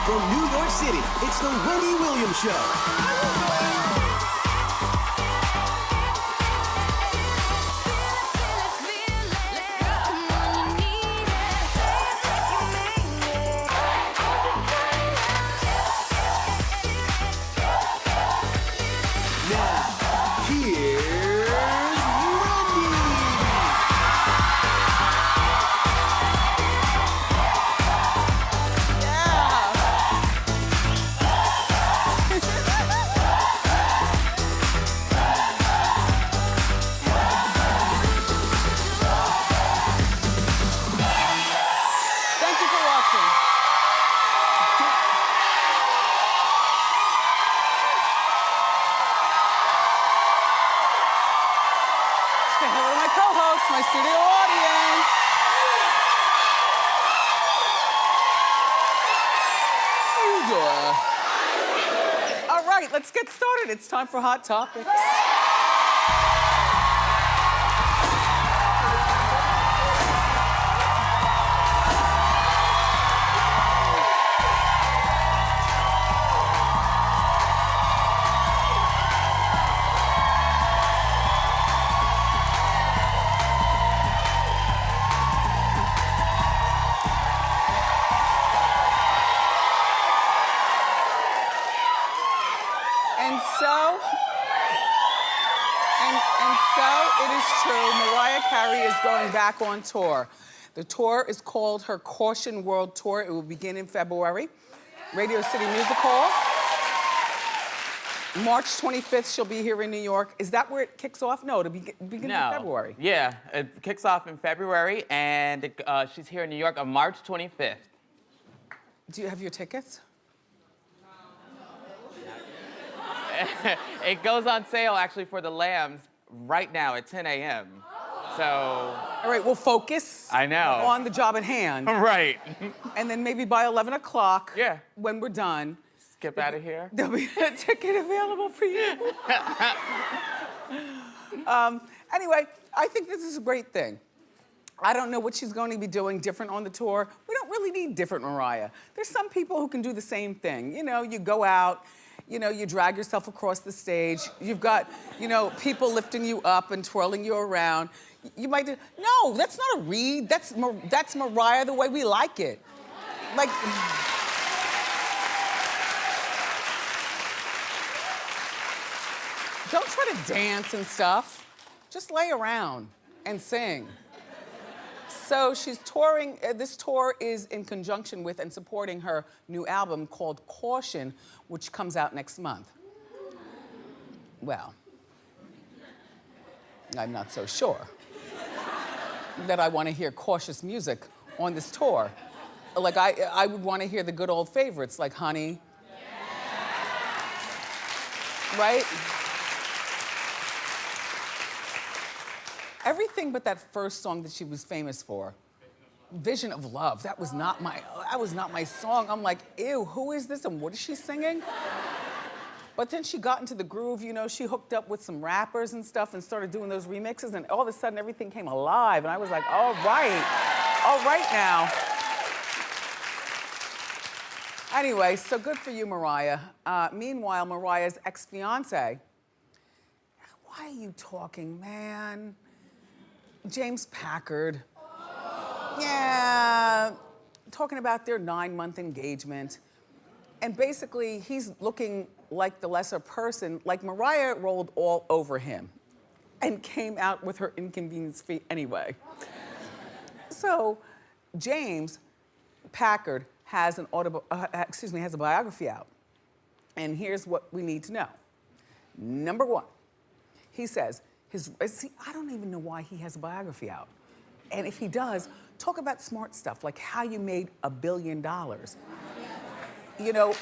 From New York City, it's the Wendy Williams Show. Now, here's Wendy. Thank you for watching. Say hello to my co-host, my studio audience. How you doing? All right, let's get started. It's time for Hot Topics. And so it is true, Mariah Carey is going back on tour. The tour is called her Caution World Tour. It will begin in February. Radio City Music Hall. March 25th, she'll be here in New York. Is that where it kicks off? No, it begins in February. Yeah, it kicks off in February, and she's here in New York on March 25th. Do you have your tickets? It goes on sale, actually, for the Lambs right now at 10 a.m. So... All right, we'll focus I know. on the job at hand. Right. And then maybe by 11 o'clock, Yeah. when we're done, Skip out of here. there'll be a ticket available for you. Anyway, I think this is a great thing. I don't know what she's going to be doing different on the tour. We don't really need different Mariah. There's some people who can do the same thing. You know, you go out, you know, you drag yourself across the stage. You've got, you know, people lifting you up and twirling you around. You might do, no, that's not a read. That's Mariah the way we like it. Like, don't try to dance and stuff. Just lay around and sing. So she's touring, this tour is in conjunction with and supporting her new album called Caution, which comes out next month. Well, I'm not so sure that I want to hear cautious music on this tour. Like, I would want to hear the good old favorites like Honey. Right? Everything but that first song that she was famous for, Vision of Love. That was not my song. I'm like, ew, who is this and what is she singing? But then she got into the groove, you know, she hooked up with some rappers and stuff and started doing those remixes, and all of a sudden everything came alive, and I was like, all right now. Anyway, so good for you, Mariah. Meanwhile, Mariah's ex-fiancé, why are you talking, man? James Packard. Yeah, talking about their 9-month engagement. And basically, he's looking like the lesser person, like Mariah rolled all over him and came out with her inconvenience fee anyway. So, James Packard has has a biography out. And here's what we need to know. Number one, he says, I don't even know why he has a biography out. And if he does, talk about smart stuff, like how you made $1 billion. You know,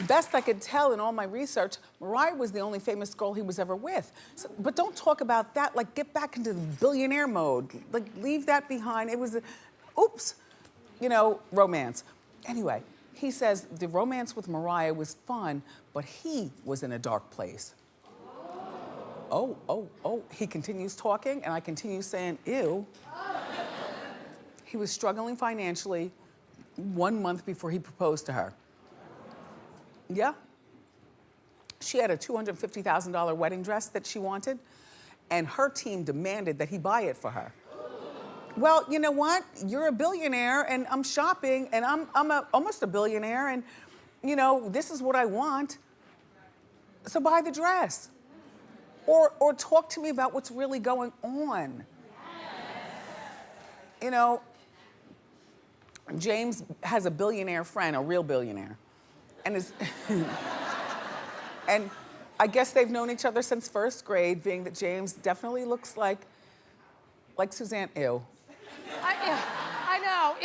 best I could tell in all my research, Mariah was the only famous girl he was ever with. So, but don't talk about that, like get back into the billionaire mode. Like leave that behind. It was, oops, you know, romance. Anyway, he says the romance with Mariah was fun, but he was in a dark place. Oh. He continues talking, and I continue saying, ew. He was struggling financially 1 month before he proposed to her. Yeah. She had a $250,000 wedding dress that she wanted, and her team demanded that he buy it for her. Well, you know what? You're a billionaire, and I'm shopping, and I'm almost a billionaire, and you know, this is what I want. So buy the dress. Or talk to me about what's really going on. You know, James has a billionaire friend, a real billionaire. And and I guess they've known each other since first grade, being that James definitely looks like Suzanne. Ew. I know.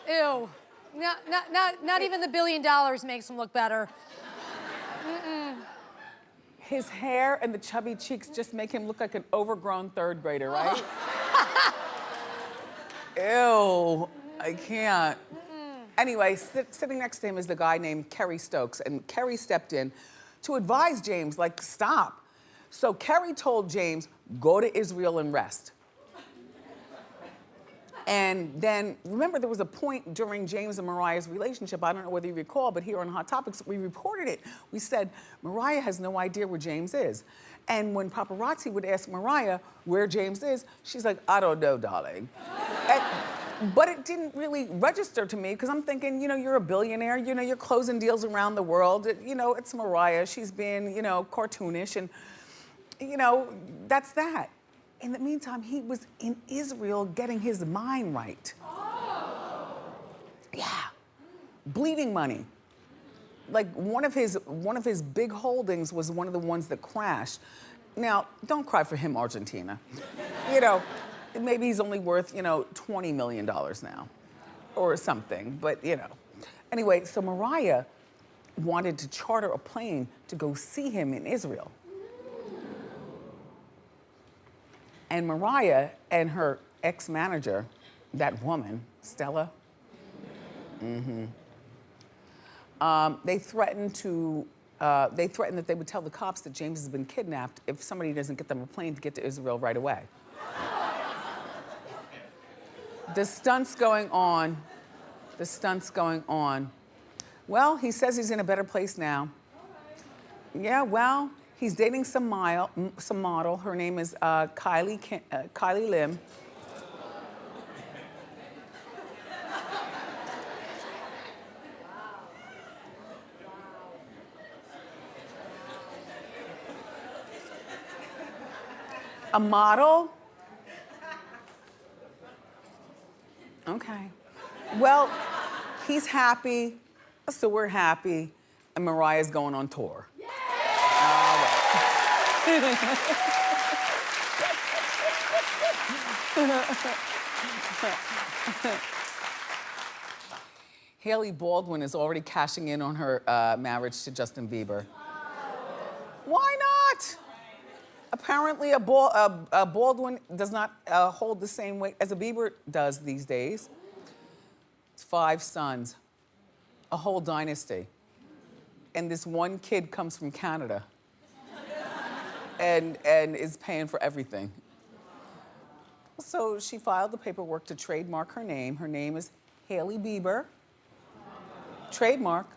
Ew. Not even the $1 billion makes him look better. Mm-mm. His hair and the chubby cheeks just make him look like an overgrown third grader, right? Ew, I can't. Anyway, sitting next to him is the guy named Kerry Stokes, and Kerry stepped in to advise James, like, stop. So Kerry told James, go to Israel and rest. And then, remember, there was a point during James and Mariah's relationship, I don't know whether you recall, but here on Hot Topics, we reported it. We said, Mariah has no idea where James is. And when paparazzi would ask Mariah where James is, she's like, I don't know, darling. But it didn't really register to me, because I'm thinking, you know, you're a billionaire, you know, you're closing deals around the world. You know, it's Mariah, she's being, you know, cartoonish, and, you know, that's that. In the meantime, he was in Israel getting his mind right. Oh. Yeah. Bleeding money. Like one of his big holdings was one of the ones that crashed. Now, don't cry for him, Argentina. You know, maybe he's only worth, you know, $20 million now or something, but you know. Anyway, so Mariah wanted to charter a plane to go see him in Israel. And Mariah and her ex-manager, that woman, Stella, they threatened that they would tell the cops that James has been kidnapped if somebody doesn't get them a plane to get to Israel right away. The stunts going on. Well, he says he's in a better place now. Yeah, well, he's dating some model. Her name is Kylie Lim. A model? Okay. Well, he's happy, so we're happy, and Mariah's going on tour. Hailey Baldwin is already cashing in on her marriage to Justin Bieber. Why not? Apparently, a Baldwin does not hold the same weight as a Bieber does these days. It's 5 sons, a whole dynasty. And this one kid comes from Canada and is paying for everything. So she filed the paperwork to trademark her name. Her name is Hailey Bieber. Trademark.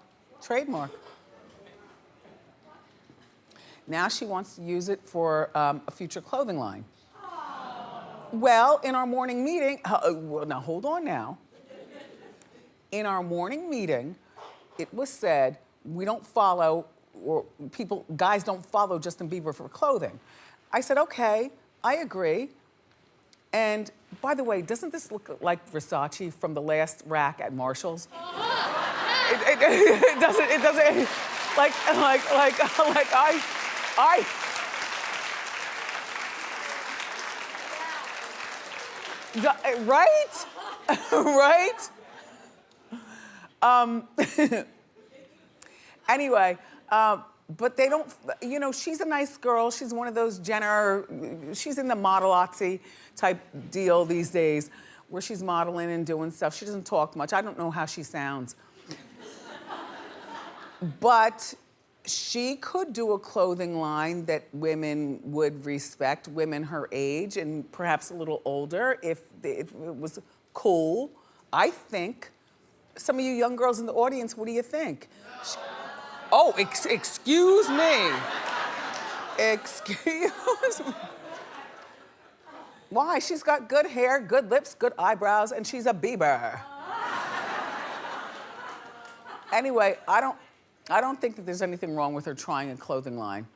Now she wants to use it for a future clothing line. Well, in our morning meeting, well, now hold on now. In our morning meeting, it was said we don't follow, or guys don't follow Justin Bieber for clothing. I said, okay, I agree. And by the way, doesn't this look like Versace from the last rack at Marshall's? It doesn't, like right? Right? Anyway, but they don't, you know, she's a nice girl. She's one of those Jenner, she's in the modelazzi type deal these days where she's modeling and doing stuff. She doesn't talk much. I don't know how she sounds. But She could do a clothing line that women would respect, women her age and perhaps a little older, if it was cool. I think. Some of you young girls in the audience, what do you think? Oh, excuse me. Excuse me. Why? She's got good hair, good lips, good eyebrows, and she's a Bieber. Anyway, I don't think that there's anything wrong with her trying a clothing line.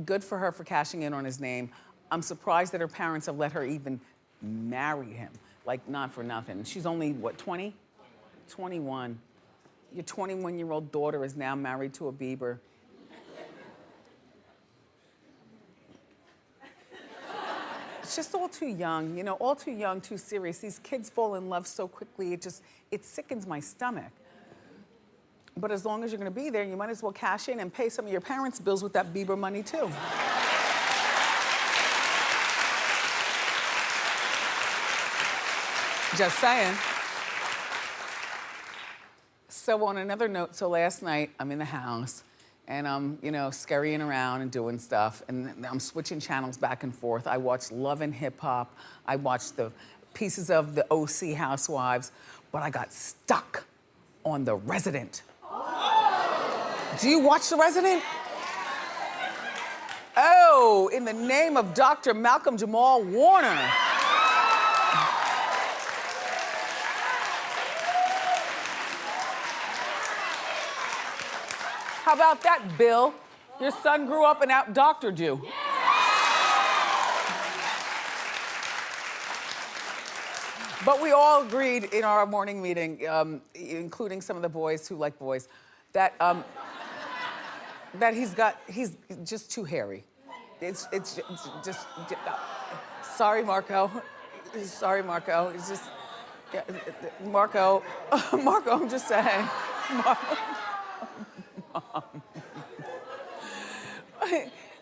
Good for her for cashing in on his name. I'm surprised that her parents have let her even marry him. Like, not for nothing. She's only, what, 20? 21. Your 21-year-old daughter is now married to a Bieber. It's just all too young, you know, all too young, too serious. These kids fall in love so quickly, it sickens my stomach. But as long as you're gonna be there, you might as well cash in and pay some of your parents' bills with that Bieber money too. Just saying. So on another note, so last night I'm in the house and I'm, you know, scurrying around and doing stuff, and I'm switching channels back and forth. I watched Love and Hip Hop. I watched the pieces of the OC Housewives, but I got stuck on The Resident. Do you watch The Resident? Oh, in the name of Dr. Malcolm Jamal Warner. How about that, Bill? Your son grew up and out-doctored you. But we all agreed in our morning meeting, including some of the boys who like boys, that that he's just too hairy. It's just sorry, Marco. Sorry, Marco. It's just, yeah, Marco, I'm just saying.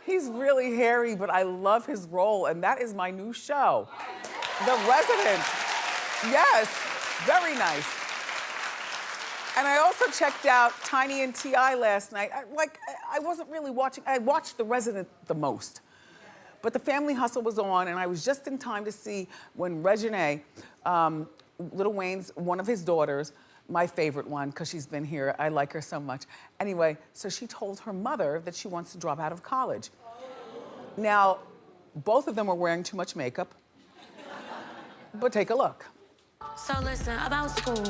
He's really hairy, but I love his role, and that is my new show, The Resident. Yes, very nice. And I also checked out Tiny and T.I. last night. I wasn't really watching. I watched The Resident the most. But The Family Hustle was on, and I was just in time to see when Reginae, Lil Wayne's, one of his daughters, my favorite one, because she's been here. I like her so much. Anyway, so she told her mother that she wants to drop out of college. Now, both of them are wearing too much makeup, but take a look. So listen, about school,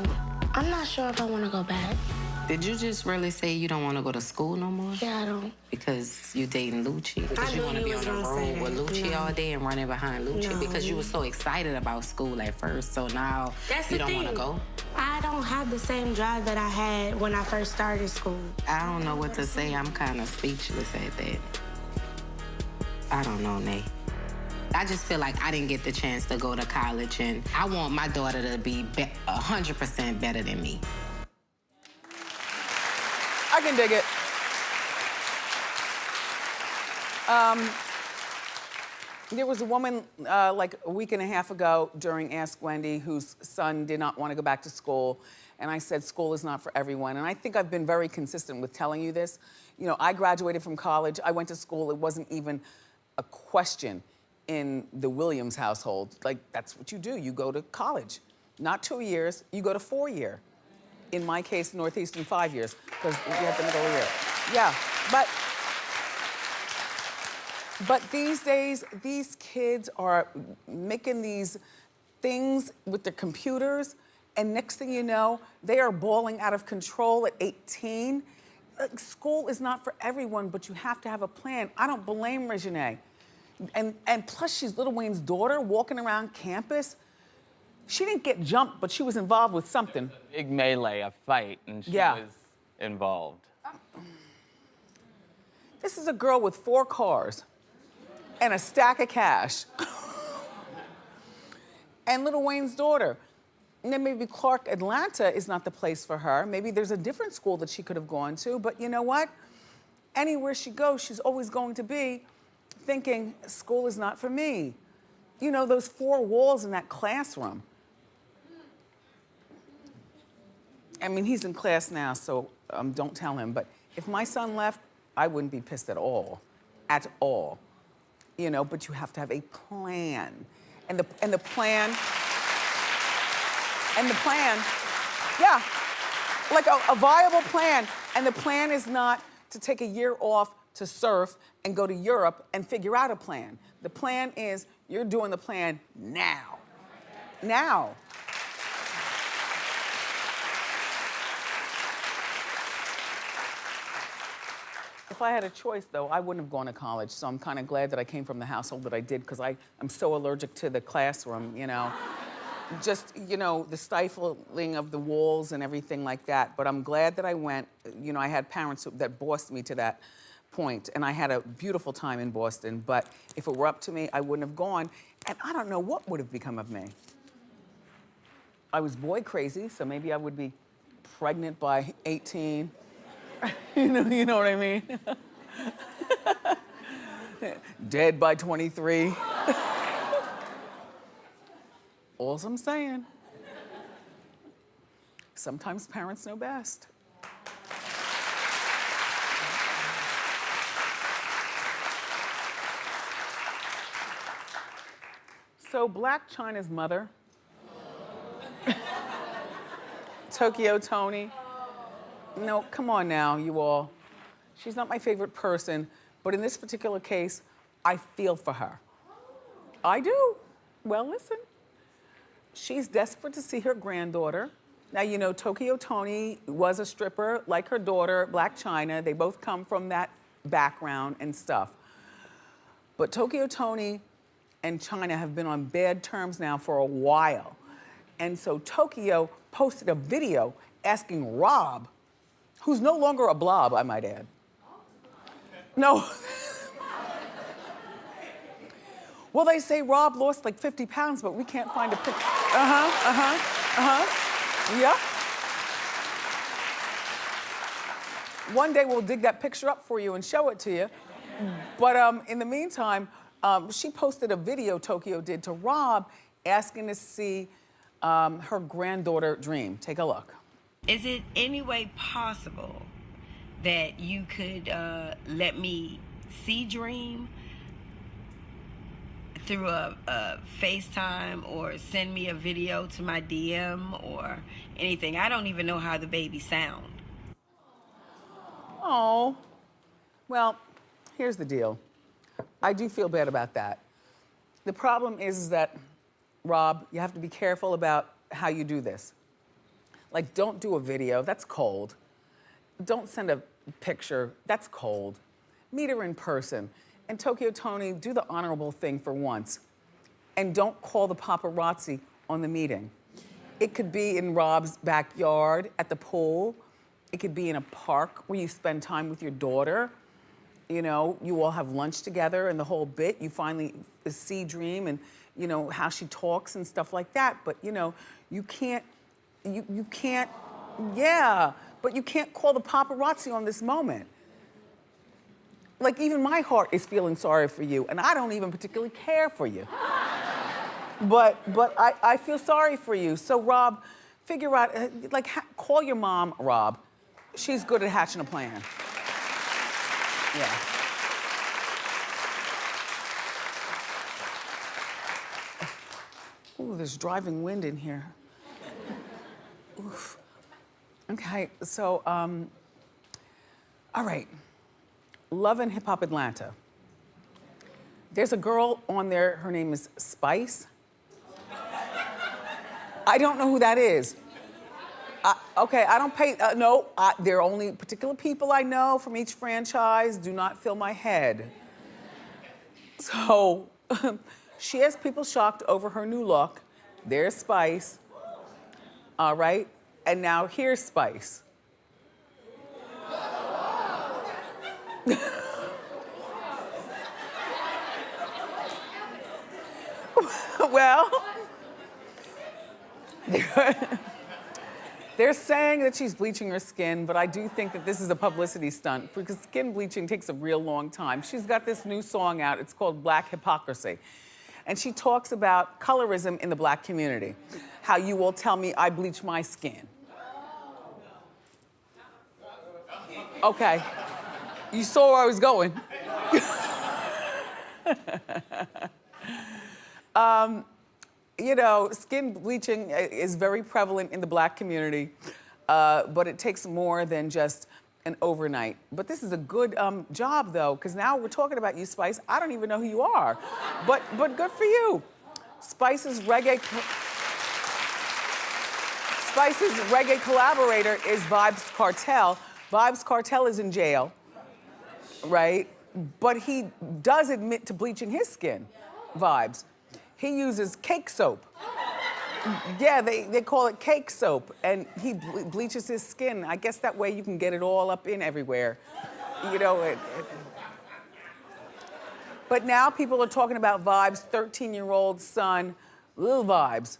I'm not sure if I want to go back. Did you just really say you don't want to go to school no more? Yeah, I don't. Because you dating Lucci? Because you want to be on the road with Lucci all day and running behind Lucci? No. Because you were so excited about school at first, so now you don't want to go? I don't have the same drive that I had when I first started school. I don't know what to say. I'm kind of speechless at that. I don't know, Nay. I just feel like I didn't get the chance to go to college, and I want my daughter to be 100% better than me. I can dig it. There was a woman like a week and a half ago during Ask Wendy whose son did not want to go back to school. And I said, school is not for everyone. And I think I've been very consistent with telling you this. You know, I graduated from college. I went to school. It wasn't even a question in the Williams household. Like, that's what you do. You go to college. Not 2 years, you go to 4 years. In my case, Northeastern 5 years, because you have the middle year. Yeah, but these days, these kids are making these things with their computers, and next thing you know, they are balling out of control at 18. School is not for everyone, but you have to have a plan. I don't blame Reginae. And plus, she's Lil Wayne's daughter walking around campus. She didn't get jumped, but she was involved with something. A big melee, a fight, and she was involved. This is a girl with 4 cars and a stack of cash. And Lil Wayne's daughter. And then maybe Clark Atlanta is not the place for her. Maybe there's a different school that she could have gone to, but you know what? Anywhere she goes, she's always going to be thinking, school is not for me. You know, those 4 walls in that classroom. I mean, he's in class now, so don't tell him, but if my son left, I wouldn't be pissed at all. At all. You know, but you have to have a plan. And the plan, yeah, like a viable plan. And the plan is not to take a year off to surf and go to Europe and figure out a plan. The plan is you're doing the plan now. Now. If I had a choice, though, I wouldn't have gone to college, so I'm kind of glad that I came from the household that I did, because I'm so allergic to the classroom, you know. Just, you know, the stifling of the walls and everything like that. But I'm glad that I went. You know, I had parents that bossed me to that point, and I had a beautiful time in Boston, but if it were up to me, I wouldn't have gone, and I don't know what would have become of me. I was boy crazy, so maybe I would be pregnant by 18. You know what I mean? Dead by 23. All's I'm saying. Sometimes parents know best. So Blac Chyna's mother, Tokyo Toni. No, come on now, you all. She's not my favorite person, but in this particular case, I feel for her. I do. Well, listen. She's desperate to see her granddaughter. Now, you know, Tokyo Toni was a stripper like her daughter, Blac Chyna. They both come from that background and stuff. But Tokyo Toni and Chyna have been on bad terms now for a while. And so Tokyo posted a video asking Rob, who's no longer a blob, I might add. No. Well, they say Rob lost like 50 pounds, but we can't find a picture. Yeah. One day we'll dig that picture up for you and show it to you. But in the meantime, she posted a video, Tokyo did, to Rob, asking to see her granddaughter Dream. Take a look. Is it any way possible that you could let me see Dream through a FaceTime, or send me a video to my DM or anything? I don't even know how the baby sound. Oh, well, here's the deal. I do feel bad about that. The problem is that, Rob, you have to be careful about how you do this. Like, don't do a video, that's cold. Don't send a picture, that's cold. Meet her in person. And Tokyo Toni, do the honorable thing for once. And don't call the paparazzi on the meeting. It could be in Rob's backyard, at the pool. It could be in a park where you spend time with your daughter. You know, you all have lunch together and the whole bit. You finally see Dream and, you know, how she talks and stuff like that. But, you know, you can't, yeah, but you can't call the paparazzi on this moment. Like, even my heart is feeling sorry for you, and I don't even particularly care for you. But I feel sorry for you. So, Rob, figure out, like, call your mom, Rob. She's good at hatching a plan. Yeah. Ooh, there's driving wind in here. Oof. Okay, so, all right. Love and Hip Hop Atlanta. There's a girl on there, her name is Spice. I don't know who that is. Okay, I don't pay, no, there are only particular people I know from each franchise. Do not fill my head. So, she has people shocked over her new look. There's Spice, all right? And now here's Spice. Well, they're saying that she's bleaching her skin, but I do think that this is a publicity stunt because skin bleaching takes a real long time. She's got this new song out. It's called Black Hypocrisy. And she talks about colorism in the Black community. How you all tell me I bleach my skin. Okay. You saw where I was going. You know, skin bleaching is very prevalent in the Black community, but it takes more than just an overnight. But this is a good job, though, because now we're talking about you, Spice. I don't even know who you are, but good for you. Spice's reggae collaborator is Vybz Kartel. Vybz Kartel is in jail, right? But he does admit to bleaching his skin, Vybz. He uses cake soap. Yeah, they call it cake soap, and he bleaches his skin. I guess that way you can get it all up in everywhere. You know, But now people are talking about Vybz' 13-year-old son, Lil Vybz.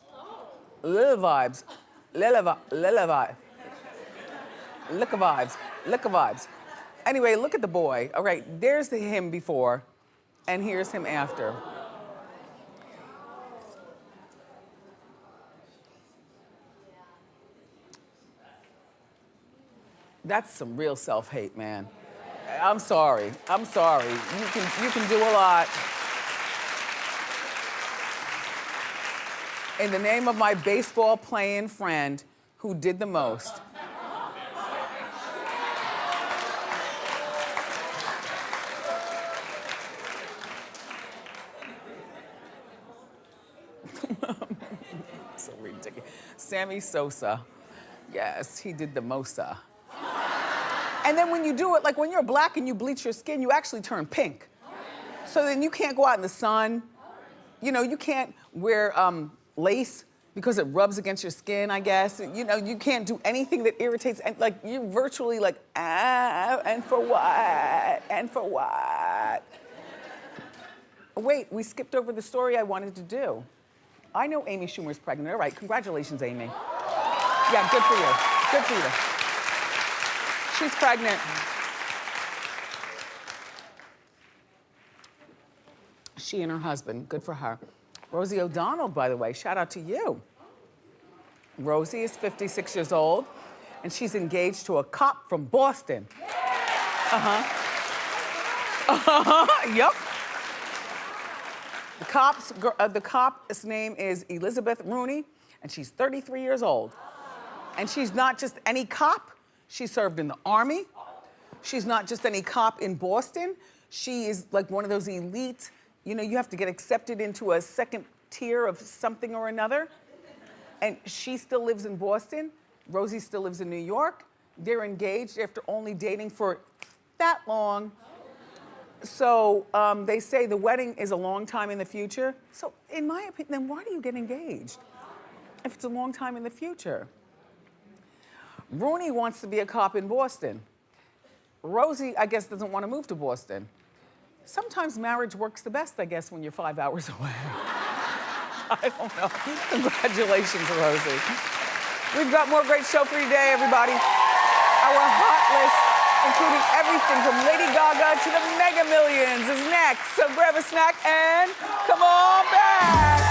Lil Vybz. Lil Vybz. Anyway, look at the boy. All right, there's him before, and here's him after. That's some real self-hate, man. I'm sorry. You can do a lot. In the name of my baseball playing friend who did the most. So ridiculous. Sammy Sosa. Yes, he did the mosa. And then when you do it, like when you're Black and you bleach your skin, you actually turn pink. So then you can't go out in the sun. You know, you can't wear lace because it rubs against your skin, I guess. You know, you can't do anything that irritates, and like you're virtually like, and for what? And for what? Wait, we skipped over the story I wanted to do. I know Amy Schumer's pregnant. All right, congratulations, Amy. Yeah, good for you. Good for you. She's pregnant. She and her husband, good for her. Rosie O'Donnell, by the way, shout out to you. Rosie is 56 years old, and she's engaged to a cop from Boston. Yep. The cop's name is Elizabeth Rooney, and she's 33 years old. And she's not just any cop. She served in the Army. She's not just any cop in Boston. She is like one of those elite, you know, you have to get accepted into a second tier of something or another. And she still lives in Boston. Rosie still lives in New York. They're engaged after only dating for that long. So they say the wedding is a long time in the future. So in my opinion, then why do you get engaged if it's a long time in the future? Rooney wants to be a cop in Boston. Rosie, I guess, doesn't want to move to Boston. Sometimes marriage works the best, I guess, when you're 5 hours away. I don't know. Congratulations, Rosie. We've got more great show for you today, everybody. Our hot list, including everything from Lady Gaga to the Mega Millions, is next. So grab a snack and come on back.